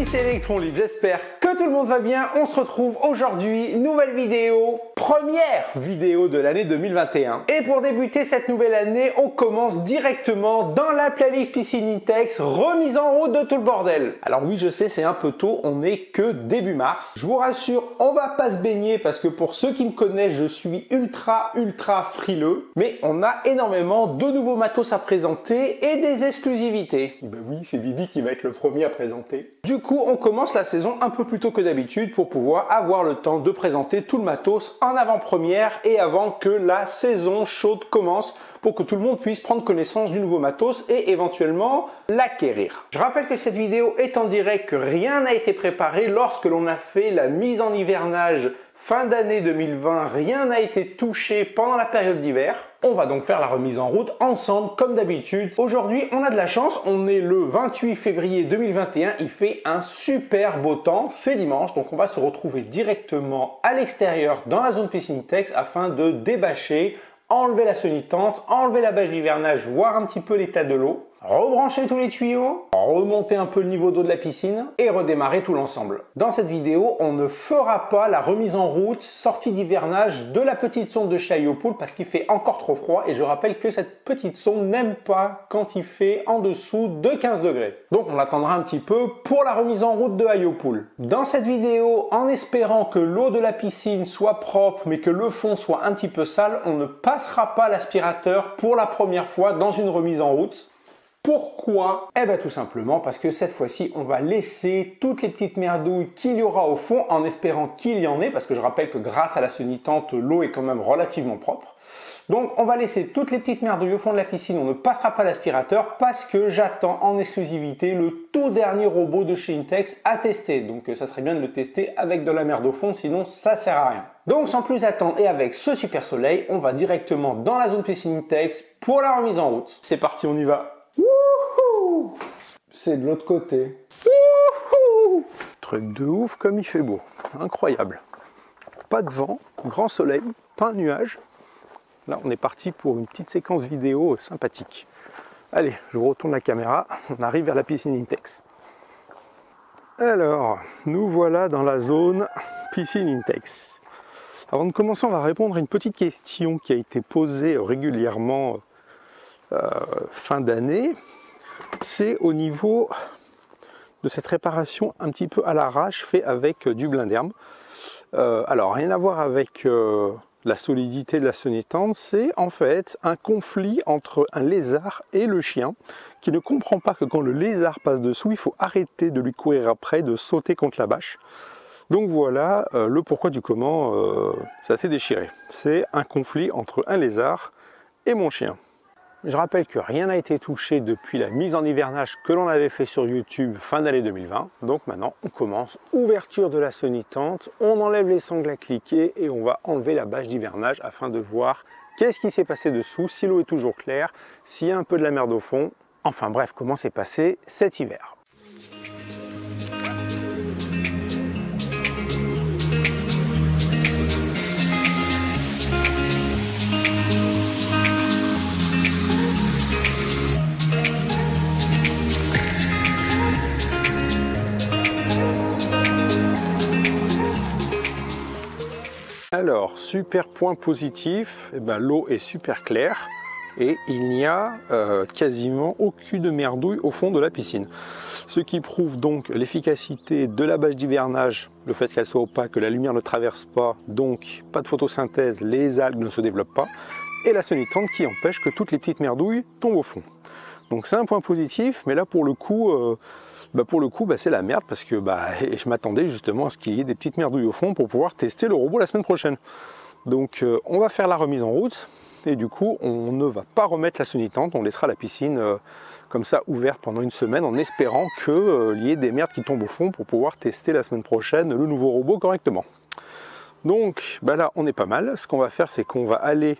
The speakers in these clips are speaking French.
c'est Electron Libre, j'espère que tout le monde va bien. On se retrouve aujourd'hui, nouvelle vidéo, première vidéo de l'année 2021. Et pour débuter cette nouvelle année, on commence directement dans la playlist Piscine Intex, remise en route de tout le bordel. Alors oui, je sais, c'est un peu tôt, on n'est que début mars. Je vous rassure, on va pas se baigner parce que pour ceux qui me connaissent, je suis ultra frileux. Mais on a énormément de nouveaux matos à présenter et des exclusivités. Ben oui, c'est Bibi qui va être le premier à présenter. Du coup, on commence la saison un peu plus tôt que d'habitude pour pouvoir avoir le temps de présenter tout le matos en avant-première et avant que la saison chaude commence pour que tout le monde puisse prendre connaissance du nouveau matos et éventuellement l'acquérir. Je rappelle que cette vidéo est en direct, que rien n'a été préparé lorsque l'on a fait la mise en hivernage fin d'année 2020, rien n'a été touché pendant la période d'hiver. On va donc faire la remise en route ensemble comme d'habitude. Aujourd'hui, on a de la chance, on est le 28 février 2021, il fait un super beau temps, c'est dimanche, donc on va se retrouver directement à l'extérieur dans la zone Piscine Intex afin de débâcher, enlever la sonitante, enlever la bâche d'hivernage, voir un petit peu l'état de l'eau, rebrancher tous les tuyaux, remonter un peu le niveau d'eau de la piscine et redémarrer tout l'ensemble. Dans cette vidéo, on ne fera pas la remise en route, sortie d'hivernage de la petite sonde de chez IoPool parce qu'il fait encore trop froid et je rappelle que cette petite sonde n'aime pas quand il fait en dessous de 15 degrés. Donc on attendra un petit peu pour la remise en route de IoPool. Dans cette vidéo, en espérant que l'eau de la piscine soit propre mais que le fond soit un petit peu sale, on ne passera pas l'aspirateur pour la première fois dans une remise en route. Pourquoi? Eh bien tout simplement parce que cette fois-ci, on va laisser toutes les petites merdouilles qu'il y aura au fond en espérant qu'il y en ait, parce que je rappelle que grâce à la sonitante, l'eau est quand même relativement propre. Donc on va laisser toutes les petites merdouilles au fond de la piscine, on ne passera pas l'aspirateur parce que j'attends en exclusivité le tout dernier robot de chez Intex à tester. Donc ça serait bien de le tester avec de la merde au fond, sinon ça sert à rien. Donc sans plus attendre et avec ce super soleil, on va directement dans la zone Piscine Intex pour la remise en route. C'est parti, on y va. C'est de l'autre côté. Truc de ouf comme il fait beau. Incroyable. Pas de vent, grand soleil, pas un nuage. Là, on est parti pour une petite séquence vidéo sympathique. Allez, je vous retourne la caméra. On arrive vers la piscine Intex. Alors, nous voilà dans la zone piscine Intex. Avant de commencer, on va répondre à une petite question qui a été posée régulièrement fin d'année. C'est au niveau de cette réparation un petit peu à l'arrache fait avec du blinderme. Alors rien à voir avec la solidité de la sonitante, c'est en fait un conflit entre un lézard et le chien qui ne comprend pas que quand le lézard passe dessous, il faut arrêter de lui courir après, de sauter contre la bâche. Donc voilà le pourquoi du comment ça s'est déchiré. C'est un conflit entre un lézard et mon chien. Je rappelle que rien n'a été touché depuis la mise en hivernage que l'on avait fait sur YouTube fin d'année 2020. Donc maintenant, on commence. Ouverture de la sonitante, on enlève les sangles à cliquer et on va enlever la bâche d'hivernage afin de voir qu'est-ce qui s'est passé dessous, si l'eau est toujours claire, s'il y a un peu de la merde au fond. Enfin bref, comment s'est passé cet hiver. Alors, super point positif, eh ben, l'eau est super claire et il n'y a quasiment aucune merdouille au fond de la piscine. Ce qui prouve donc l'efficacité de la bâche d'hivernage, le fait qu'elle soit opaque, que la lumière ne traverse pas, donc pas de photosynthèse, les algues ne se développent pas, et la sonitante qui empêche que toutes les petites merdouilles tombent au fond. Donc c'est un point positif, mais là pour le coup, c'est la merde parce que je m'attendais justement à ce qu'il y ait des petites merdouilles au fond pour pouvoir tester le robot la semaine prochaine. Donc on va faire la remise en route et du coup on ne va pas remettre la sonitante, on laissera la piscine comme ça ouverte pendant une semaine en espérant qu'il y ait des merdes qui tombent au fond pour pouvoir tester la semaine prochaine le nouveau robot correctement. Donc là on est pas mal, ce qu'on va faire c'est qu'on va aller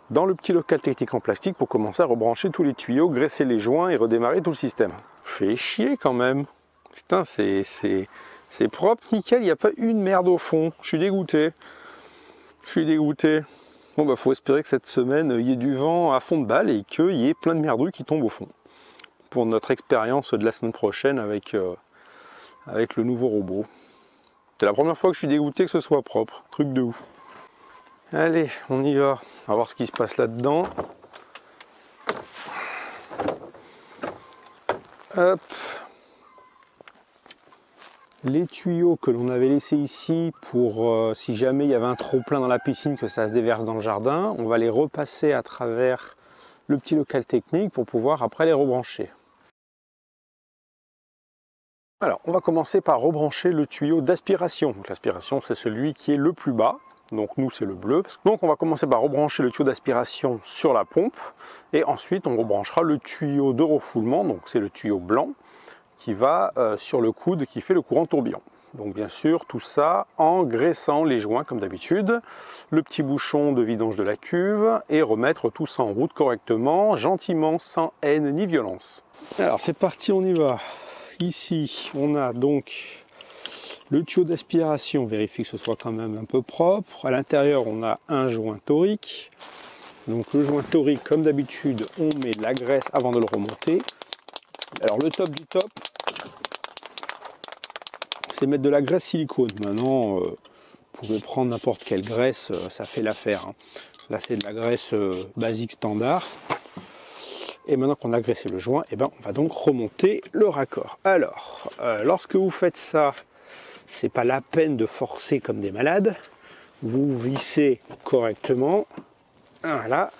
dans le petit local technique en plastique pour commencer à rebrancher tous les tuyaux, graisser les joints et redémarrer tout le système. Fait chier quand même. Putain, c'est propre, nickel, il n'y a pas une merde au fond. Je suis dégoûté. Je suis dégoûté. Bon faut espérer que cette semaine il y ait du vent à fond de balle et qu'il y ait plein de merdouilles qui tombent au fond. Pour notre expérience de la semaine prochaine avec avec le nouveau robot. C'est la première fois que je suis dégoûté que ce soit propre, truc de ouf. Allez, on y va, on va voir ce qui se passe là-dedans. Hop. Les tuyaux que l'on avait laissés ici pour si jamais il y avait un trop plein dans la piscine que ça se déverse dans le jardin, on va les repasser à travers le petit local technique pour pouvoir après les rebrancher. Alors on va commencer par rebrancher le tuyau d'aspiration. L'aspiration c'est celui qui est le plus bas, donc nous c'est le bleu. Donc on va commencer par rebrancher le tuyau d'aspiration sur la pompe et ensuite on rebranchera le tuyau de refoulement, donc c'est le tuyau blanc qui va sur le coude qui fait le courant tourbillon. Donc bien sûr tout ça en graissant les joints comme d'habitude, le petit bouchon de vidange de la cuve et remettre tout ça en route correctement, gentiment, sans haine ni violence. Alors c'est parti, on y va. Ici on a donc le tuyau d'aspiration, vérifie que ce soit quand même un peu propre. À l'intérieur on a un joint torique. Donc le joint torique comme d'habitude on met de la graisse avant de le remonter. Alors le top du top, c'est mettre de la graisse silicone. Maintenant, vous pouvez prendre n'importe quelle graisse, ça fait l'affaire. Hein. Là, c'est de la graisse basique standard. Et maintenant qu'on a graissé le joint, eh ben, on va donc remonter le raccord. Alors, lorsque vous faites ça, c'est pas la peine de forcer comme des malades. Vous vissez correctement. Voilà.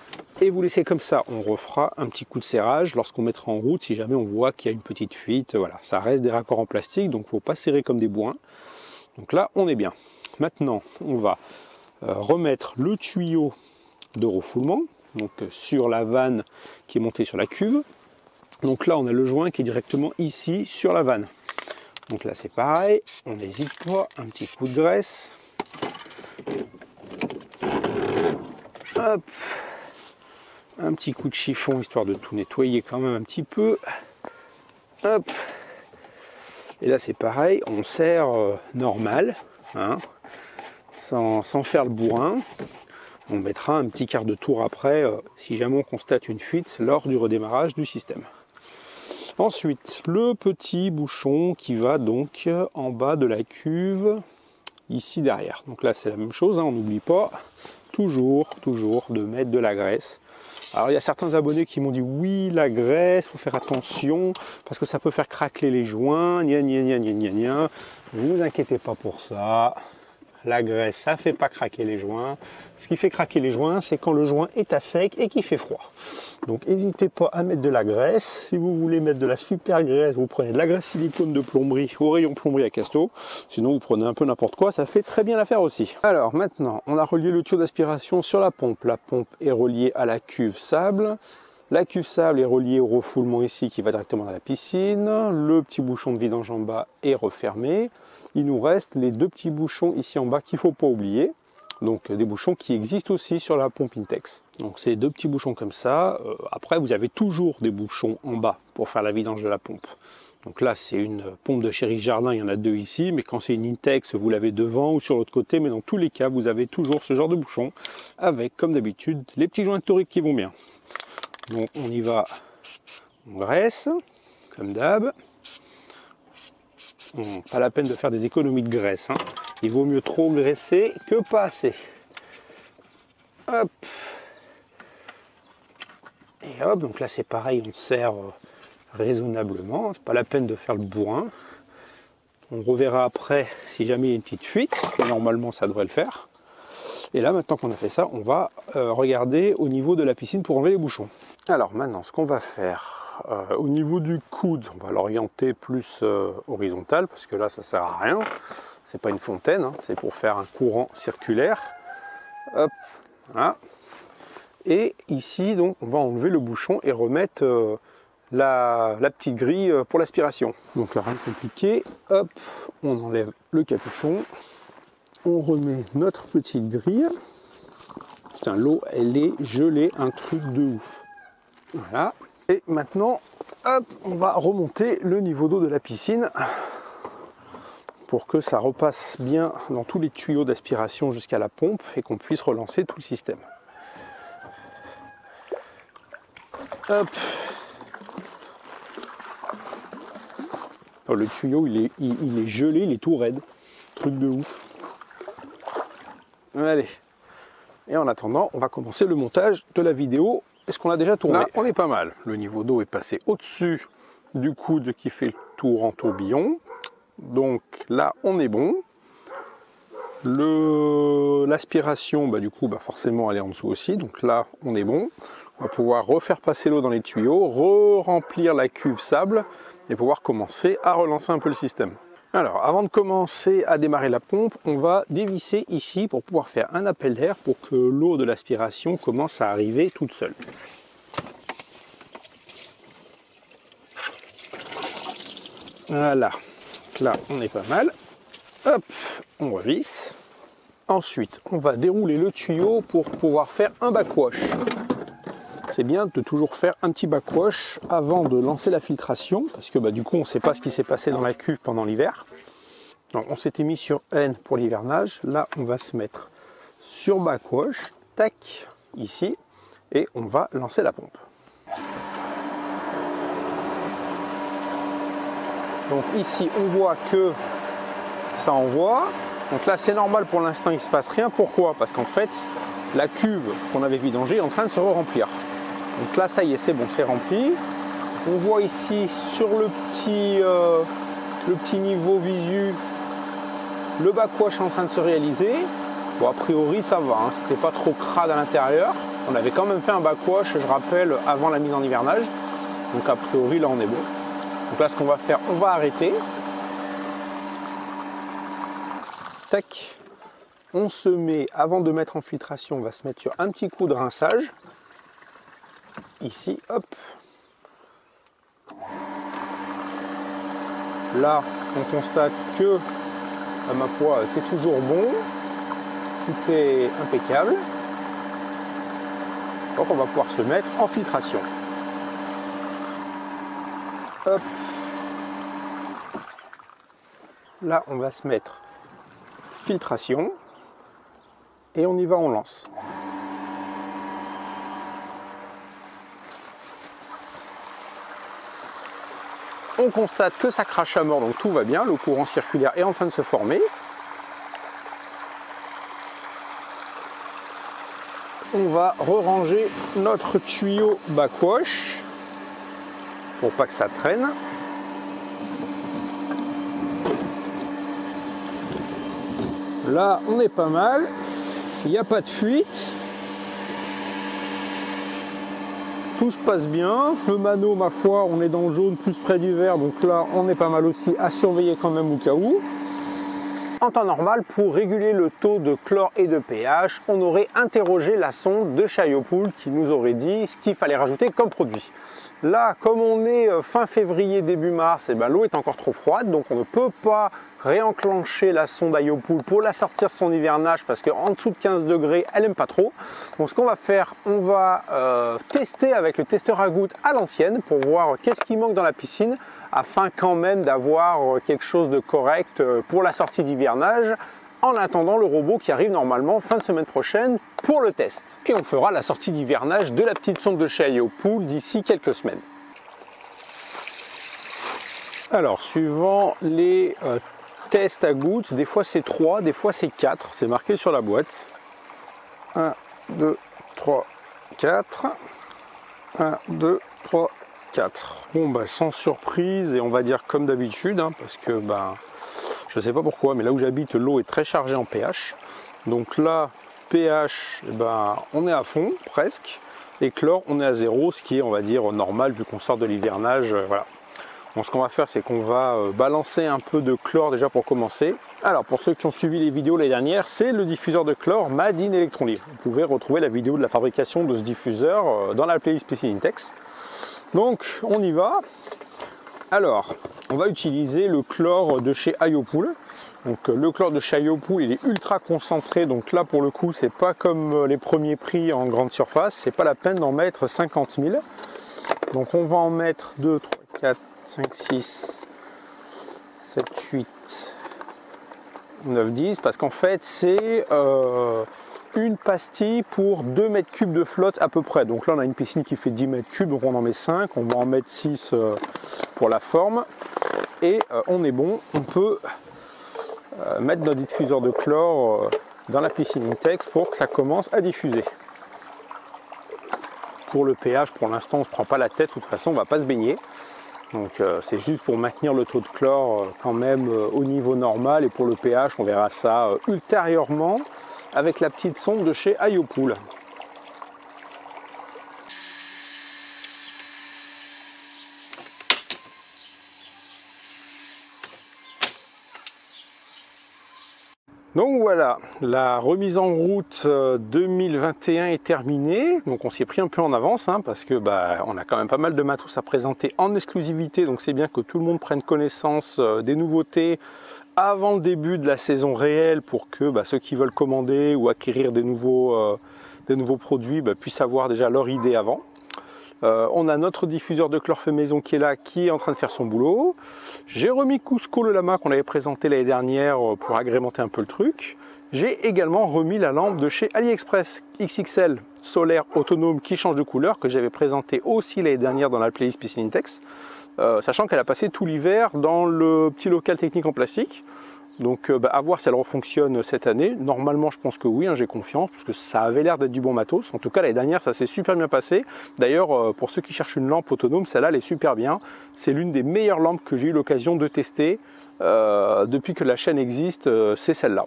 Et vous laissez comme ça, on refera un petit coup de serrage lorsqu'on mettra en route si jamais on voit qu'il y a une petite fuite. Voilà, ça reste des raccords en plastique, donc il ne faut pas serrer comme des bourrins. Donc là, on est bien. Maintenant, on va remettre le tuyau de refoulement, donc sur la vanne qui est montée sur la cuve. Donc là, on a le joint qui est directement ici sur la vanne. Donc là, c'est pareil, on n'hésite pas, un petit coup de graisse. Hop. Un petit coup de chiffon histoire de tout nettoyer quand même un petit peu. Hop. Et là c'est pareil, on serre normal, hein, sans faire le bourrin. On mettra un petit quart de tour après si jamais on constate une fuite lors du redémarrage du système. Ensuite, le petit bouchon qui va donc en bas de la cuve, ici derrière. Donc là c'est la même chose, hein, on n'oublie pas toujours de mettre de la graisse. Alors il y a certains abonnés qui m'ont dit oui la graisse, faut faire attention parce que ça peut faire craquer les joints, gna gna gna gna gna gna. Ne vous inquiétez pas pour ça, la graisse ça fait pas craquer les joints. Ce qui fait craquer les joints c'est quand le joint est à sec et qu'il fait froid. Donc n'hésitez pas à mettre de la graisse. Si vous voulez mettre de la super graisse, vous prenez de la graisse silicone de plomberie au rayon plomberie à Casto. Sinon vous prenez un peu n'importe quoi, ça fait très bien l'affaire aussi. Alors maintenant on a relié le tuyau d'aspiration sur la pompe. La pompe est reliée à la cuve sable. La cuve sable est reliée au refoulement ici qui va directement dans la piscine. Le petit bouchon de vidange en bas est refermé. Il nous reste les deux petits bouchons ici en bas qu'il ne faut pas oublier. Donc des bouchons qui existent aussi sur la pompe Intex. Donc c'est deux petits bouchons comme ça. Après vous avez toujours des bouchons en bas pour faire la vidange de la pompe. Donc là c'est une pompe de Chéri Jardin, il y en a deux ici. Mais quand c'est une Intex vous l'avez devant ou sur l'autre côté. Mais dans tous les cas vous avez toujours ce genre de bouchon. Avec comme d'habitude les petits joints toriques qui vont bien. Donc on y va, on graisse comme d'hab. Pas la peine de faire des économies de graisse. Hein. Il vaut mieux trop graisser que pas assez. Hop. Et hop, donc là c'est pareil, on serre raisonnablement. C'est pas la peine de faire le bourrin. On reverra après si jamais il y a une petite fuite. Normalement ça devrait le faire. Et là maintenant qu'on a fait ça, on va regarder au niveau de la piscine pour enlever les bouchons. Alors maintenant ce qu'on va faire. Au niveau du coude, on va l'orienter plus horizontal parce que là ça sert à rien, c'est pas une fontaine, hein, c'est pour faire un courant circulaire. Hop, voilà. Et ici donc on va enlever le bouchon et remettre la petite grille pour l'aspiration. Donc là rien de compliqué, hop, on enlève le capuchon, on remet notre petite grille. Putain, l'eau elle est gelée, un truc de ouf. Voilà. Et maintenant, hop, on va remonter le niveau d'eau de la piscine pour que ça repasse bien dans tous les tuyaux d'aspiration jusqu'à la pompe et qu'on puisse relancer tout le système. Hop. Oh, le tuyau il est gelé, il est tout raide. Truc de ouf. Allez. Et en attendant, on va commencer le montage de la vidéo. Est-ce qu'on a déjà tourné? Là, on est pas mal. Le niveau d'eau est passé au-dessus du coude qui fait le tour en tourbillon. Donc là, on est bon. L'aspiration, du coup, forcément, elle est en dessous aussi. Donc là, on est bon. On va pouvoir refaire passer l'eau dans les tuyaux, re-remplir la cuve sable et pouvoir commencer à relancer un peu le système. Alors, avant de commencer à démarrer la pompe, on va dévisser ici pour pouvoir faire un appel d'air pour que l'eau de l'aspiration commence à arriver toute seule. Voilà, donc là on est pas mal. Hop, on revisse. Ensuite, on va dérouler le tuyau pour pouvoir faire un backwash. C'est bien de toujours faire un petit backwash avant de lancer la filtration, parce que du coup on ne sait pas ce qui s'est passé dans la cuve pendant l'hiver. Donc on s'était mis sur N pour l'hivernage, là on va se mettre sur backwash, tac, ici, et on va lancer la pompe. Donc ici on voit que ça envoie, donc là c'est normal pour l'instant il ne se passe rien, pourquoi? Parce qu'en fait la cuve qu'on avait vidangée est en train de se remplir. Donc là ça y est, c'est bon, c'est rempli. On voit ici sur le petit niveau visu le backwash est en train de se réaliser. Bon, a priori ça va, hein, c'était pas trop crade à l'intérieur. On avait quand même fait un backwash, je rappelle, avant la mise en hivernage. Donc a priori là on est bon. Donc là ce qu'on va faire, on va arrêter. Tac. On se met, avant de mettre en filtration, on va se mettre sur un petit coup de rinçage. Ici, hop. Là, on constate que, à ma foi, c'est toujours bon. Tout est impeccable. Donc on va pouvoir se mettre en filtration. Hop. Là, on va se mettre filtration. Et on y va, on lance. On constate que ça crache à mort, donc tout va bien. Le courant circulaire est en train de se former. On va re-ranger notre tuyau backwash pour pas que ça traîne. Là, on est pas mal. Il n'y a pas de fuite. Tout se passe bien. Le mano, ma foi, on est dans le jaune plus près du vert. Donc là, on est pas mal aussi à surveiller quand même au cas où. En temps normal, pour réguler le taux de chlore et de pH, on aurait interrogé la sonde de chez Iopool qui nous aurait dit ce qu'il fallait rajouter comme produit. Là, comme on est fin février, début mars, l'eau est encore trop froide, donc on ne peut pas réenclencher la sonde Iopool pour la sortir de son hivernage parce qu'en dessous de 15 degrés, elle n'aime pas trop. Donc ce qu'on va faire, on va tester avec le testeur à gouttes à l'ancienne pour voir qu'est-ce qui manque dans la piscine afin quand même d'avoir quelque chose de correct pour la sortie d'hivernage en attendant le robot qui arrive normalement fin de semaine prochaine pour le test. Et on fera la sortie d'hivernage de la petite sonde de chez Iopool d'ici quelques semaines. Alors, suivant les tests à gouttes, des fois c'est 3, des fois c'est 4, c'est marqué sur la boîte. 1, 2, 3, 4. 1, 2, 3, 4. Bon, sans surprise, et on va dire comme d'habitude, hein, parce que je ne sais pas pourquoi, mais là où j'habite, l'eau est très chargée en pH. Donc là, pH, on est à fond, presque. Et chlore, on est à 0, ce qui est, on va dire, normal, vu qu'on sort de l'hivernage. Voilà. Donc ce qu'on va faire, c'est qu'on va balancer un peu de chlore déjà pour commencer. Alors, pour ceux qui ont suivi les vidéos l'année dernière, c'est le diffuseur de chlore Made in Electron Libre. Vous pouvez retrouver la vidéo de la fabrication de ce diffuseur dans la playlist PC Intex. Donc, on y va. Alors, on va utiliser le chlore de chez Iopool. Donc le chlore de chez Iopool, il est ultra concentré. Donc là, pour le coup, c'est pas comme les premiers prix en grande surface. C'est pas la peine d'en mettre 50 000. Donc on va en mettre 2, 3, 4, 5, 6, 7, 8, 9, 10. Parce qu'en fait, c'est une pastille pour 2 mètres cubes de flotte à peu près. Donc là, on a une piscine qui fait 10 mètres cubes. Donc on en met 5. On va en mettre 6 pour la forme. et on est bon. On peut mettre notre diffuseur de chlore dans la piscine Intex pour que ça commence à diffuser. Pour le pH, pour l'instant, on ne se prend pas la tête, de toute façon, on ne va pas se baigner. Donc c'est juste pour maintenir le taux de chlore quand même au niveau normal, et pour le pH, on verra ça ultérieurement avec la petite sonde de chez Iopool. Donc voilà, la remise en route 2021 est terminée. Donc on s'y est pris un peu en avance parce que on a quand même pas mal de matos à présenter en exclusivité. Donc c'est bien que tout le monde prenne connaissance des nouveautés avant le début de la saison réelle pour que ceux qui veulent commander ou acquérir des nouveaux produits puissent avoir déjà leur idée avant. On a notre diffuseur de chlore fait maison qui est là, qui est en train de faire son boulot. J'ai remis Cusco le lama qu'on avait présenté l'année dernière pour agrémenter un peu le truc. J'ai également remis la lampe de chez AliExpress XXL solaire autonome qui change de couleur, que j'avais présenté aussi l'année dernière dans la playlist Piscine Intex, sachant qu'elle a passé tout l'hiver dans le petit local technique en plastique. Donc à voir si elle refonctionne cette année. Normalement je pense que oui, j'ai confiance, parce que ça avait l'air d'être du bon matos. En tout cas l'année dernière ça s'est super bien passé. D'ailleurs pour ceux qui cherchent une lampe autonome, celle-là elle est super bien. C'est l'une des meilleures lampes que j'ai eu l'occasion de tester depuis que la chaîne existe, c'est celle-là.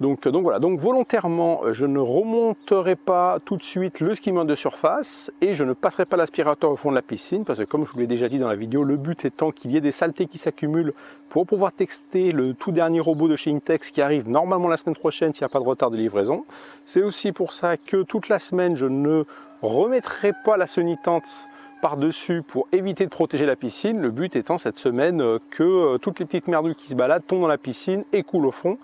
Donc voilà, donc volontairement je ne remonterai pas tout de suite le skimmer de surface et je ne passerai pas l'aspirateur au fond de la piscine, parce que comme je vous l'ai déjà dit dans la vidéo, le but étant qu'il y ait des saletés qui s'accumulent pour pouvoir tester le tout dernier robot de chez Intex qui arrive normalement la semaine prochaine s'il n'y a pas de retard de livraison. C'est aussi pour ça que toute la semaine je ne remettrai pas la sonitante par-dessus pour éviter de protéger la piscine. Le but étant cette semaine que toutes les petites merdouilles qui se baladent tombent dans la piscine et coulent au fond.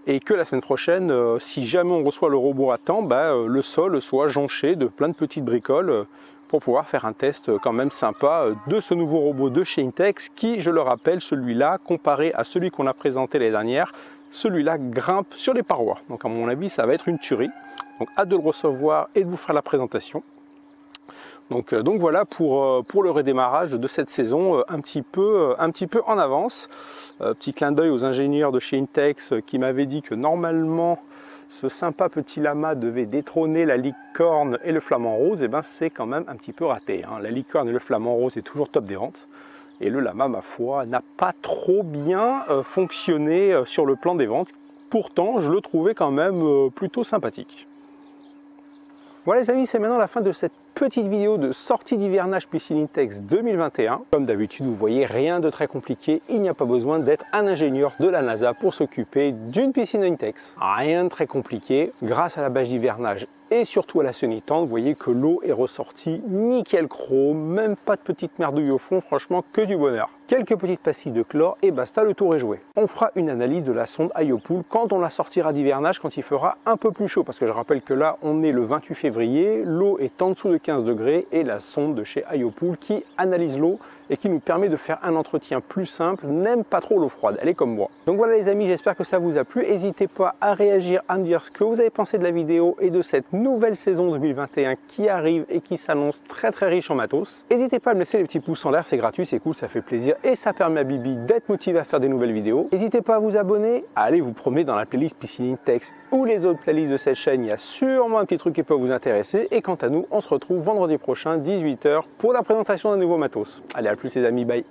Et que la semaine prochaine, si jamais on reçoit le robot à temps, le sol soit jonché de plein de petites bricoles pour pouvoir faire un test quand même sympa de ce nouveau robot de chez Intex qui, je le rappelle, celui-là, comparé à celui qu'on a présenté l'année dernière, celui-là grimpe sur les parois. Donc à mon avis, ça va être une tuerie. Donc hâte de le recevoir et de vous faire la présentation. Donc voilà pour le redémarrage de cette saison un petit peu en avance. Petit clin d'œil aux ingénieurs de chez Intex qui m'avaient dit que normalement ce sympa petit lama devait détrôner la licorne et le flamant rose. Et c'est quand même un petit peu raté. La licorne et le flamant rose est toujours top des ventes. Et le lama, ma foi, n'a pas trop bien fonctionné sur le plan des ventes. Pourtant, je le trouvais quand même plutôt sympathique. Voilà les amis, c'est maintenant la fin de cette petite vidéo de sortie d'hivernage Piscine Intex 2021. Comme d'habitude, vous voyez, rien de très compliqué. Il n'y a pas besoin d'être un ingénieur de la NASA pour s'occuper d'une piscine Intex. Rien de très compliqué. Grâce à la bâche d'hivernage et surtout à la sonitante, vous voyez que l'eau est ressortie nickel chrome, même pas de petites merdouilles au fond, franchement que du bonheur. Quelques petites pastilles de chlore et basta, le tour est joué. On fera une analyse de la sonde Iopool quand on la sortira d'hivernage, quand il fera un peu plus chaud, parce que je rappelle que là on est le 28 février, l'eau est en dessous de 15 degrés et la sonde de chez Iopool qui analyse l'eau et qui nous permet de faire un entretien plus simple, n'aime pas trop l'eau froide, elle est comme moi. Donc voilà les amis, j'espère que ça vous a plu. N'hésitez pas à réagir, à me dire ce que vous avez pensé de la vidéo et de cette nouvelle saison 2021 qui arrive et qui s'annonce très riche en matos. N'hésitez pas à me laisser des petits pouces en l'air, c'est gratuit, c'est cool, ça fait plaisir et ça permet à Bibi d'être motivé à faire des nouvelles vidéos. N'hésitez pas à vous abonner, à aller vous promener dans la playlist Piscine Intex ou les autres playlists de cette chaîne, il y a sûrement un petit truc qui peut vous intéresser. Et quant à nous, on se retrouve vendredi prochain 18 h pour la présentation d'un nouveau matos. Allez, à plus les amis, bye.